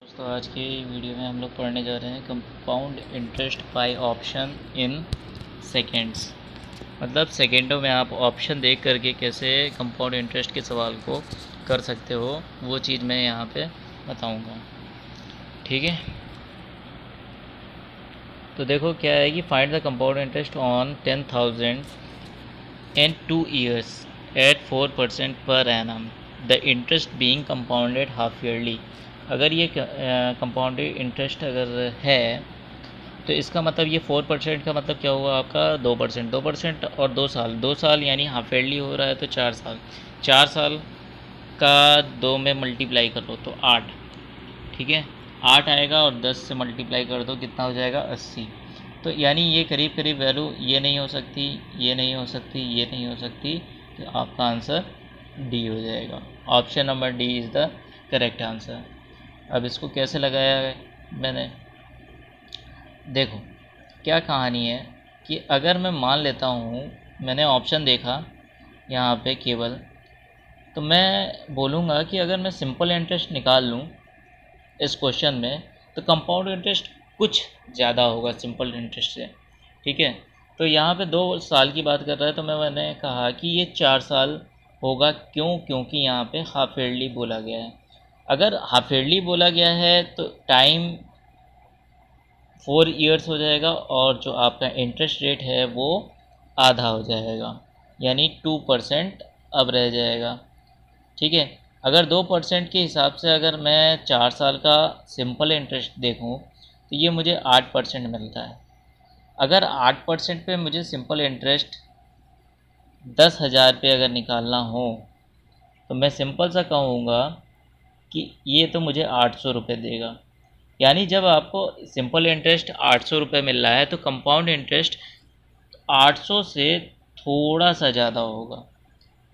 दोस्तों आज की वीडियो में हम लोग पढ़ने जा रहे हैं compound interest by option in seconds. मतलब सेकेंडों में आप ऑप्शन देख करके कैसे कंपाउंड इंटरेस्ट के सवाल को कर सकते हो, वो चीज़ मैं यहाँ पे बताऊँगा। ठीक है, तो देखो क्या है कि find the compound interest on 10,000 in 2 years at 4% per annum, the interest being compounded half yearly। अगर ये कंपाउंडेड इंटरेस्ट अगर है तो इसका मतलब ये 4% का मतलब क्या हुआ आपका 2%, 2% और 2 साल, 2 साल यानी हाफ ईयरली हो रहा है तो 4 साल, 4 साल का 2 में मल्टीप्लाई कर लो तो 8। ठीक है, 8 आएगा और 10 से मल्टीप्लाई कर दो कितना हो जाएगा 80। तो यानी ये करीब करीब वैल्यू ये नहीं हो सकती, ये नहीं हो सकती, ये नहीं हो सकती, तो आपका आंसर डी हो जाएगा। Option number D is the correct answer. अब इसको कैसे लगाया है मैंने, देखो क्या कहानी है कि अगर मैं मान लेता हूँ मैंने ऑप्शन देखा यहाँ पे केवल, तो मैं बोलूँगा कि अगर मैं सिंपल इंटरेस्ट निकाल लूँ इस क्वेश्चन में तो कंपाउंड इंटरेस्ट कुछ ज़्यादा होगा सिंपल इंटरेस्ट से। ठीक है, तो यहाँ पे 2 साल की बात कर रहा है तो मैंने कहा कि ये 4 साल होगा। क्यों? क्योंकि यहाँ पे हाफ ईयरली बोला गया है। अगर हाफ ईयरली बोला गया है तो टाइम 4 ईयर्स हो जाएगा और जो आपका इंटरेस्ट रेट है वो आधा हो जाएगा, यानी 2% अब रह जाएगा। ठीक है, अगर 2% के हिसाब से अगर मैं 4 साल का सिंपल इंटरेस्ट देखूं तो ये मुझे 8% मिलता है। अगर 8% पे मुझे सिंपल इंटरेस्ट 10,000 पे अगर निकालना हो तो मैं सिंपल सा कहूँगा कि ये तो मुझे 800 रुपये देगा। यानी जब आपको सिंपल इंटरेस्ट 800 रुपये मिल रहा है तो कंपाउंड इंटरेस्ट 800 से थोड़ा सा ज़्यादा होगा।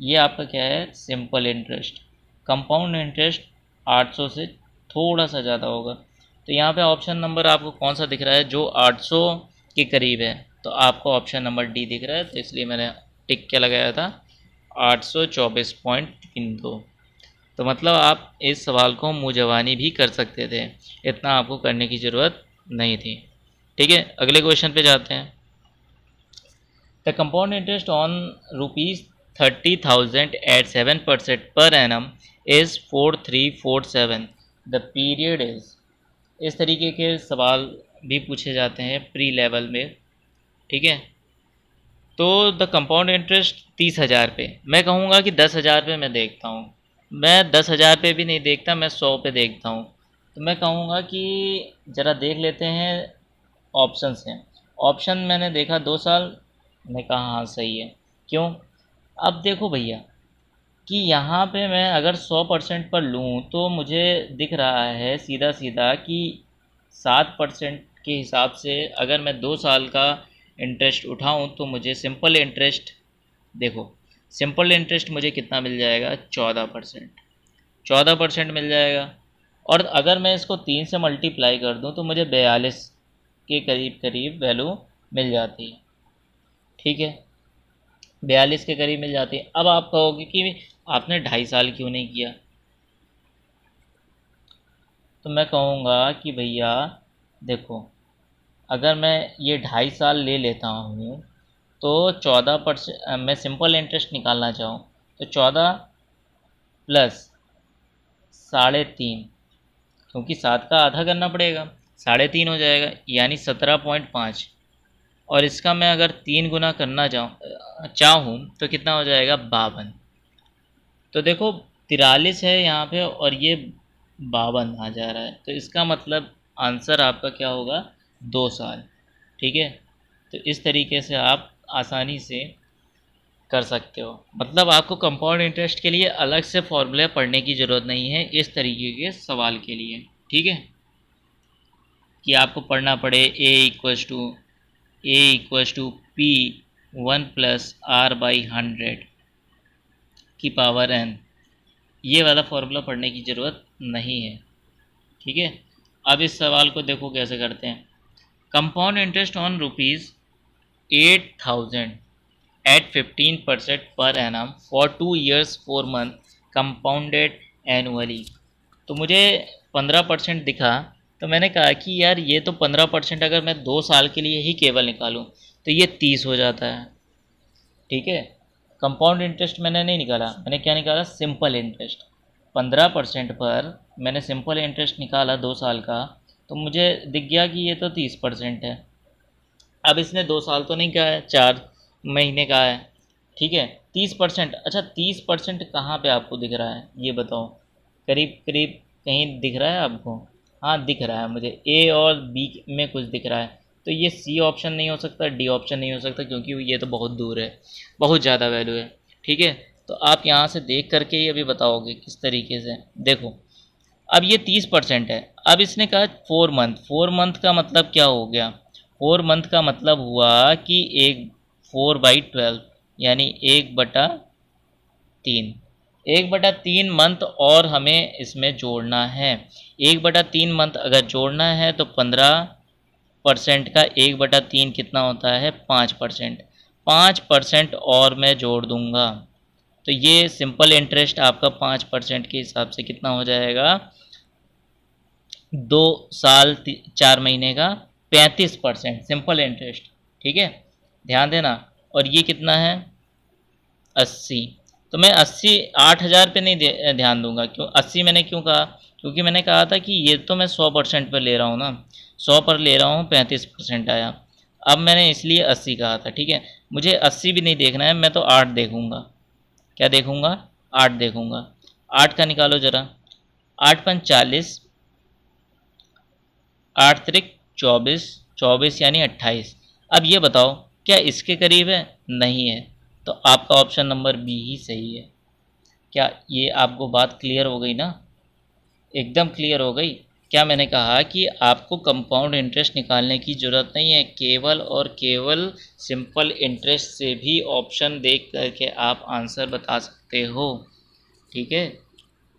ये आपका क्या है, सिंपल इंटरेस्ट। कंपाउंड इंटरेस्ट 800 से थोड़ा सा ज़्यादा होगा। तो यहाँ पे ऑप्शन नंबर आपको कौन सा दिख रहा है जो 800 के करीब है, तो आपको ऑप्शन नंबर डी दिख रहा है, तो इसलिए मैंने टिक क्या लगाया था 824.32। तो मतलब आप इस सवाल को मुँह जवानी भी कर सकते थे, इतना आपको करने की ज़रूरत नहीं थी। ठीक है, अगले क्वेश्चन पे जाते हैं। The compound interest on ₹30,000 at 7% per annum is 4347। The period is, इस तरीके के सवाल भी पूछे जाते हैं प्री लेवल में। ठीक है, तो द कंपाउंड इंटरेस्ट 30,000 पे, मैं कहूँगा कि 10,000 पे मैं देखता हूँ। मैं 10,000 पे भी नहीं देखता, मैं 100 पे देखता हूँ। तो मैं कहूँगा कि ज़रा देख लेते हैं ऑप्शन से। ऑप्शन मैंने देखा 2 साल, मैंने कहा हाँ सही है। क्यों? अब देखो भैया कि यहाँ पे मैं अगर 100% पर लूँ तो मुझे दिख रहा है सीधा सीधा कि 7% के हिसाब से अगर मैं 2 साल का इंटरेस्ट उठाऊँ तो मुझे सिंपल इंटरेस्ट, देखो सिंपल इंटरेस्ट मुझे कितना मिल जाएगा 14%, 14% मिल जाएगा। और अगर मैं इसको 3 से मल्टीप्लाई कर दूं तो मुझे 42 के करीब करीब वैल्यू मिल जाती है। ठीक है, 42 के करीब मिल जाती है। अब आप कहोगे कि आपने 2.5 साल क्यों नहीं किया, तो मैं कहूँगा कि भैया देखो अगर मैं ये 2.5 साल ले लेता हूँ तो 14%, मैं सिंपल इंटरेस्ट निकालना चाहूँ तो 14 प्लस 3.5, क्योंकि 7 का आधा करना पड़ेगा, 3.5 हो जाएगा यानी 17.5। और इसका मैं अगर 3 गुना करना चाहूँ तो कितना हो जाएगा 52। तो देखो 43 है यहाँ पे और ये 52 आ जा रहा है, तो इसका मतलब आंसर आपका क्या होगा 2 साल। ठीक है, तो इस तरीके से आप आसानी से कर सकते हो। मतलब आपको कंपाउंड इंटरेस्ट के लिए अलग से फॉर्मूले पढ़ने की ज़रूरत नहीं है इस तरीके के सवाल के लिए। ठीक है, कि आपको पढ़ना पड़े a equals to P 1+r/100 की पावर n, ये वाला फॉर्मूला पढ़ने की ज़रूरत नहीं है। ठीक है, अब इस सवाल को देखो कैसे करते हैं। Compound interest on ₹8,000 at 15% per annum for 2 years 4 months compounded annually। तो मुझे 15% दिखा, तो मैंने कहा कि यार ये तो 15% अगर मैं 2 साल के लिए ही केवल निकालूं तो ये 30 हो जाता है। ठीक है, कंपाउंड इंटरेस्ट मैंने नहीं निकाला, मैंने क्या निकाला, सिंपल इंटरेस्ट। 15% पर मैंने सिंपल इंटरेस्ट निकाला 2 साल का, तो मुझे दिख गया कि ये तो 30% है। अब इसने 2 साल तो नहीं कहा है, 4 महीने का है। ठीक है, 30%। अच्छा, 30% कहाँ पे आपको दिख रहा है ये बताओ, करीब करीब कहीं दिख रहा है आपको? हाँ दिख रहा है मुझे, ए और बी में कुछ दिख रहा है। तो ये सी ऑप्शन नहीं हो सकता, डी ऑप्शन नहीं हो सकता, क्योंकि ये तो बहुत दूर है, बहुत ज़्यादा वैल्यू है। ठीक है, तो आप यहाँ से देख करके ही अभी बताओगे किस तरीके से। देखो, अब ये 30% है। अब इसने कहा 4 मंथ, 4 मंथ का मतलब क्या हो गया? 4 मंथ का मतलब हुआ कि 4/12, यानी 1/3। 1/3 मंथ और हमें इसमें जोड़ना है। 1/3 मंथ अगर जोड़ना है तो 15% का 1/3 कितना होता है? 5%। 5% और मैं जोड़ दूंगा, तो ये सिंपल इंटरेस्ट आपका 5% के हिसाब से कितना हो जाएगा? 2 साल 4 महीने का 35% सिंपल इंटरेस्ट। ठीक है, ध्यान देना। और ये कितना है? 80। तो मैं 8,000 पे नहीं ध्यान दूंगा। क्यों 80 मैंने क्यों कहा? क्योंकि मैंने कहा था कि ये तो मैं 100% पर ले रहा हूँ ना, 100 पर ले रहा हूँ, 35% आया। अब मैंने इसलिए 80 कहा था। ठीक है, मुझे 80 भी नहीं देखना है, मैं तो 8 देखूंगा। क्या देखूंगा? 8 देखूंगा। 8 का निकालो ज़रा। 8×5 = 40, 8×3 = 24, 24 यानी 28। अब ये बताओ, क्या इसके करीब है? नहीं है, तो आपका ऑप्शन नंबर बी ही सही है। क्या ये आपको बात क्लियर हो गई ना? एकदम क्लियर हो गई। क्या मैंने कहा कि आपको कंपाउंड इंटरेस्ट निकालने की ज़रूरत नहीं है, केवल और केवल सिंपल इंटरेस्ट से भी ऑप्शन देख करके आप आंसर बता सकते हो। ठीक है,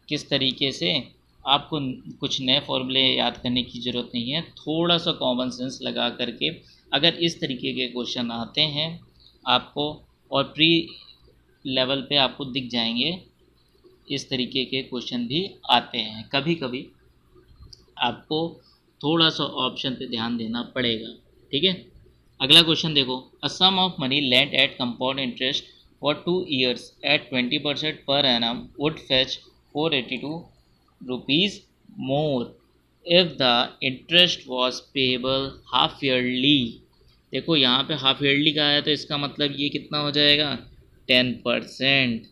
किस तरीके से आपको कुछ नए फॉर्मूले याद करने की ज़रूरत नहीं है, थोड़ा सा कॉमन सेंस लगा करके अगर इस तरीके के क्वेश्चन आते हैं आपको, और प्री लेवल पे आपको दिख जाएंगे, इस तरीके के क्वेश्चन भी आते हैं। कभी कभी आपको थोड़ा सा ऑप्शन पे ध्यान देना पड़ेगा। ठीक है, अगला क्वेश्चन देखो। A sum of money lent at compound interest for 2 years at 20% per annum would fetch 482 rupees more if the interest was payable half yearly. देखो यहाँ पे हाफ ईयरली का है, तो इसका मतलब ये कितना हो जाएगा? 10%।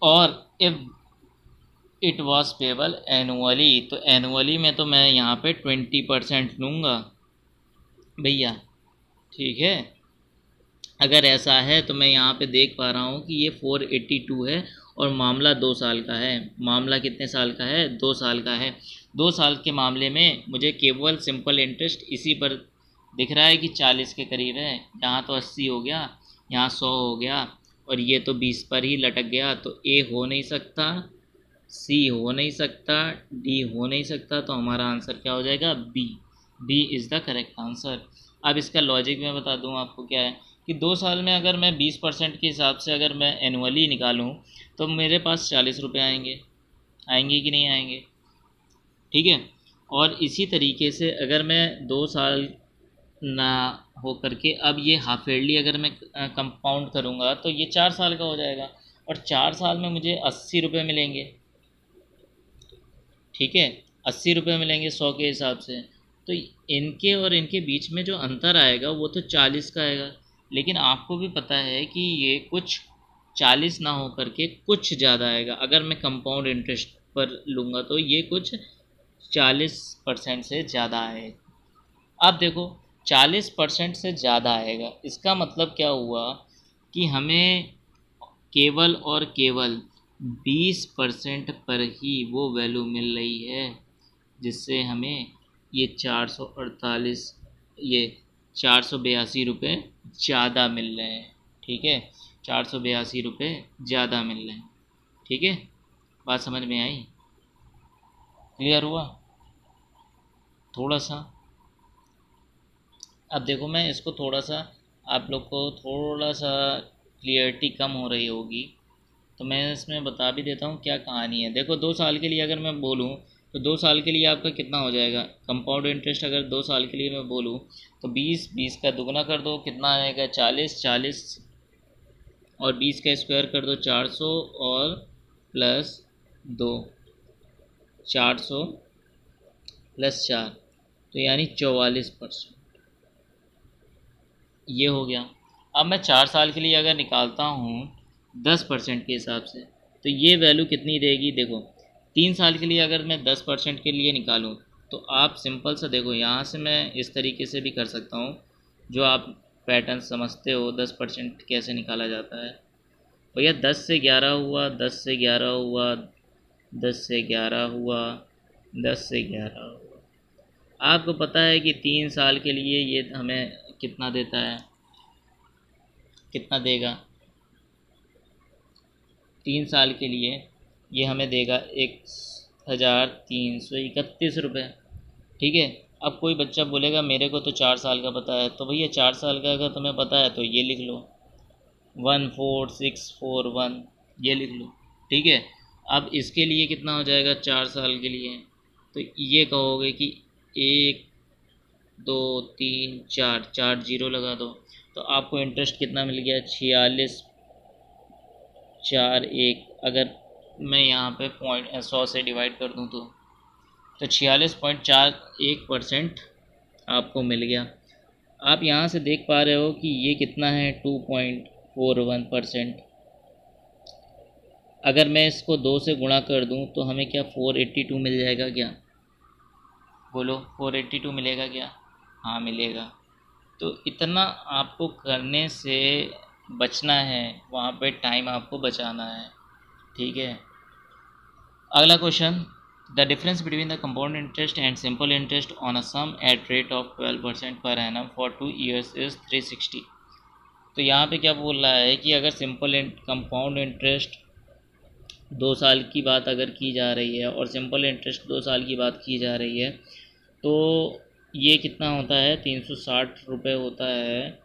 और if it was payable annually, तो एनुअली में तो मैं यहाँ पे 20% लूँगा भैया। ठीक है, अगर ऐसा है तो मैं यहाँ पे देख पा रहा हूँ कि ये 482 है और मामला 2 साल का है। मामला कितने साल का है? 2 साल का है। 2 साल के मामले में मुझे केवल सिंपल इंटरेस्ट इसी पर दिख रहा है कि 40 के करीब है। यहाँ तो 80 हो गया, यहाँ 100 हो गया, और ये तो 20 पर ही लटक गया। तो ए हो नहीं सकता, सी हो नहीं सकता, डी हो नहीं सकता, तो हमारा आंसर क्या हो जाएगा? B. B is the correct answer. अब इसका लॉजिक मैं बता दूं आपको क्या है, कि 2 साल में अगर मैं 20% के हिसाब से अगर मैं एनुअली निकालूं तो मेरे पास 40 रुपये आएंगे। आएंगे कि नहीं आएंगे? ठीक है, और इसी तरीके से अगर मैं 2 साल ना हो करके अब ये हाफ ईयरली अगर मैं कंपाउंड करूँगा तो ये 4 साल का हो जाएगा, और 4 साल में मुझे 80 रुपये मिलेंगे। ठीक है, 80 रुपये मिलेंगे 100 के हिसाब से। तो इनके और इनके बीच में जो अंतर आएगा वो तो 40 का आएगा। लेकिन आपको भी पता है कि ये कुछ 40 ना हो करके कुछ ज़्यादा आएगा। अगर मैं कंपाउंड इंटरेस्ट पर लूँगा तो ये कुछ 40% से ज़्यादा आएगा। अब देखो, 40% से ज़्यादा आएगा, इसका मतलब क्या हुआ कि हमें केवल और केवल 20% पर ही वो वैल्यू मिल रही है, जिससे हमें ये 448, ये 482 रुपये ज़्यादा मिल रहे हैं। ठीक है, 482 रुपये ज़्यादा मिल रहे हैं। ठीक है, बात समझ में आई? क्लियर हुआ थोड़ा सा? अब देखो, मैं इसको थोड़ा सा, आप लोग को थोड़ा सा क्लियरिटी कम हो रही होगी, तो मैं इसमें बता भी देता हूँ क्या कहानी है। देखो 2 साल के लिए अगर मैं बोलूँ तो 2 साल के लिए आपका कितना हो जाएगा कंपाउंड इंटरेस्ट, अगर 2 साल के लिए मैं बोलूँ तो 20 का दुगना कर दो कितना आएगा 40 और 20 का स्क्वायर कर दो 400 और प्लस 2 400 प्लस 4 तो यानी 44%। ये हो गया। अब मैं 4 साल के लिए अगर निकालता हूँ 10% के हिसाब से तो ये वैल्यू कितनी देगी। देखो 3 साल के लिए अगर मैं 10% के लिए निकालूँ तो आप सिंपल सा देखो, यहाँ से मैं इस तरीके से भी कर सकता हूँ जो आप पैटर्न समझते हो 10% कैसे निकाला जाता है। भैया 10 से 11 हुआ, 10 से 11 हुआ, 10 से 11 हुआ, 10 से 11 हुआ। आपको पता है कि 3 साल के लिए ये हमें कितना देता है, कितना देगा 3 साल के लिए ये हमें देगा 1331 रुपये। ठीक है। अब कोई बच्चा बोलेगा मेरे को तो 4 साल का पता है, तो भैया 4 साल का अगर तुम्हें पता है तो ये लिख लो 14641 ये लिख लो। ठीक है। अब इसके लिए कितना हो जाएगा 4 साल के लिए, तो ये कहोगे कि 1 2 3 4 4 जीरो लगा दो तो आपको इंटरेस्ट कितना मिल गया 4641। अगर मैं यहाँ पे 100 से डिवाइड कर दूँ तो 46.41% आपको मिल गया। आप यहाँ से देख पा रहे हो कि ये कितना है 2.41%। अगर मैं इसको 2 से गुणा कर दूँ तो हमें क्या 482 मिल जाएगा क्या, बोलो 482 मिलेगा क्या। हाँ मिलेगा। तो इतना आपको करने से बचना है, वहाँ पे टाइम आपको बचाना है। ठीक है। अगला question, the difference between the compound interest and simple interest on a sum at rate of 12% per annum for 2 years is 360। तो यहाँ पे क्या बोल रहा है कि अगर सिंपल कंपाउंड इंटरेस्ट 2 साल की बात अगर की जा रही है और सिंपल इंटरेस्ट 2 साल की बात की जा रही है तो ये कितना होता है 360 रुपये होता है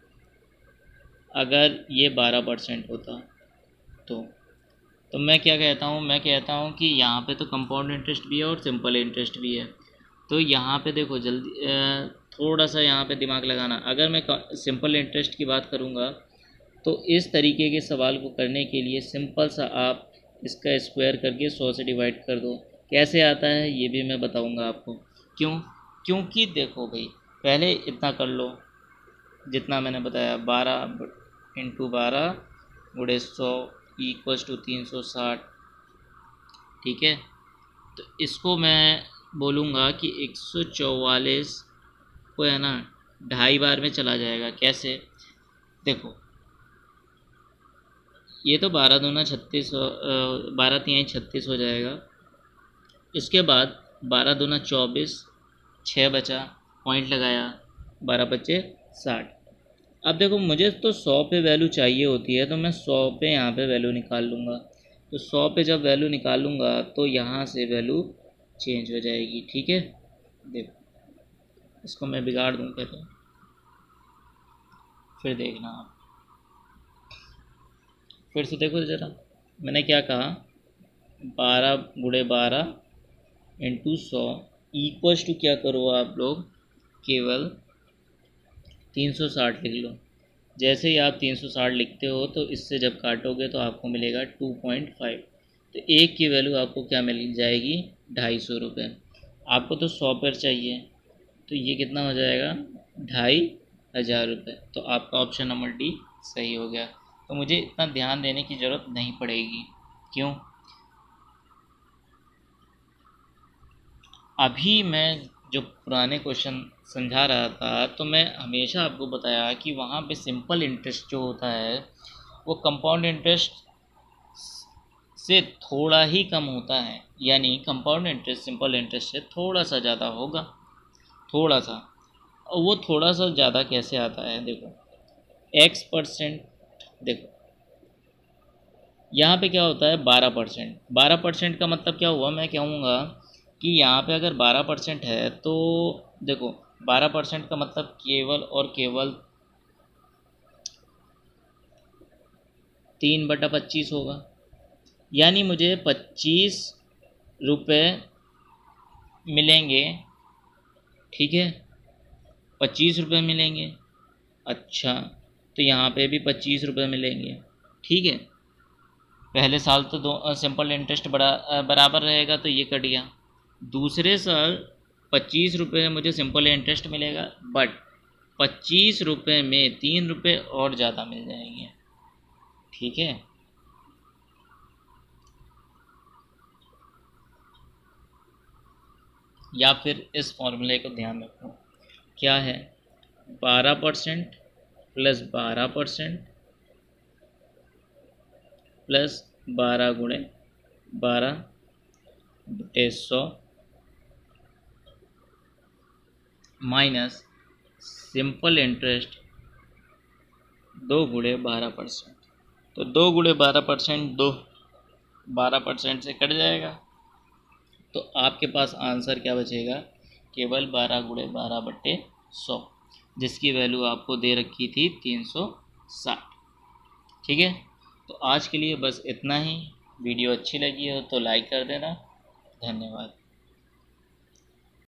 अगर ये 12% होता तो मैं क्या कहता हूँ, मैं कहता हूँ कि यहाँ पे तो कंपाउंड इंटरेस्ट भी है और सिंपल इंटरेस्ट भी है। तो यहाँ पे देखो जल्दी थोड़ा सा यहाँ पे दिमाग लगाना। अगर मैं सिंपल इंटरेस्ट की बात करूँगा तो इस तरीके के सवाल को करने के लिए सिंपल सा आप इसका स्क्वायर करके 100 से डिवाइड कर दो। कैसे आता है ये भी मैं बताऊँगा आपको। क्योंकि देखो भाई पहले इतना कर लो जितना मैंने बताया 12 × 12 गुणे 100 इक्वल्स टू 360। ठीक है। तो इसको मैं बोलूँगा कि 144 को है ना 2.5 बार में चला जाएगा। कैसे, देखो ये तो 12 दूना 36, 12 तिहाई 36 हो जाएगा। इसके बाद 12 दूना 24, 6 बचा, पॉइंट लगाया, 12 बचे 60। अब देखो मुझे तो 100 पे वैल्यू चाहिए होती है तो मैं 100 पे यहाँ पे वैल्यू निकाल लूँगा। तो 100 पे जब वैल्यू निकालूँगा तो यहाँ से वैल्यू चेंज हो जाएगी। ठीक है। देखो इसको मैं बिगाड़ दूँ पहले, फिर देखना आप, फिर से देखो ज़रा मैंने क्या कहा 12 × 12 × 100 इक्वल्स टू क्या करो आप लोग केवल 360 लिख लो। जैसे ही आप 360 लिखते हो तो इससे जब काटोगे तो आपको मिलेगा 2.5। तो एक की वैल्यू आपको क्या मिल जाएगी 250 रुपये। आपको तो 100 पर चाहिए तो ये कितना हो जाएगा 2500 रुपये। तो आपका ऑप्शन नंबर डी सही हो गया। तो मुझे इतना ध्यान देने की ज़रूरत नहीं पड़ेगी। क्यों, अभी मैं जो पुराने क्वेश्चन समझा रहा था तो मैं हमेशा आपको बताया कि वहाँ पे सिंपल इंटरेस्ट जो होता है वो कंपाउंड इंटरेस्ट से थोड़ा ही कम होता है, यानी कंपाउंड इंटरेस्ट सिंपल इंटरेस्ट से थोड़ा सा ज़्यादा होगा, थोड़ा सा। और वो थोड़ा सा ज़्यादा कैसे आता है, देखो x%। देखो यहाँ पे क्या होता है 12%। 12% का मतलब क्या हुआ, मैं कहूँगा कि यहाँ पे अगर 12% है तो देखो 12% का मतलब केवल और केवल 3/25 होगा। यानी मुझे 25 रुपये मिलेंगे, ठीक है, 25 रुपये मिलेंगे। अच्छा, तो यहाँ पे भी 25 रुपये मिलेंगे, ठीक है। पहले साल तो दो सिंपल इंटरेस्ट बराबर रहेगा, तो ये कट गया। दूसरे साल 25 रुपये मुझे सिंपल इंटरेस्ट मिलेगा, बट 25 रुपये में 3 रुपये और ज़्यादा मिल जाएंगे, ठीक है। या फिर इस फॉर्मूले को ध्यान रखो, क्या है, 12% plus 12% plus 12×12/100 minus simple interest 2×12%। तो 2×12% 12% से कट जाएगा, तो आपके पास आंसर क्या बचेगा, केवल 12×12/100, जिसकी वैल्यू आपको दे रखी थी 360, ठीक है। तो आज के लिए बस इतना ही। वीडियो अच्छी लगी हो तो लाइक कर देना। धन्यवाद।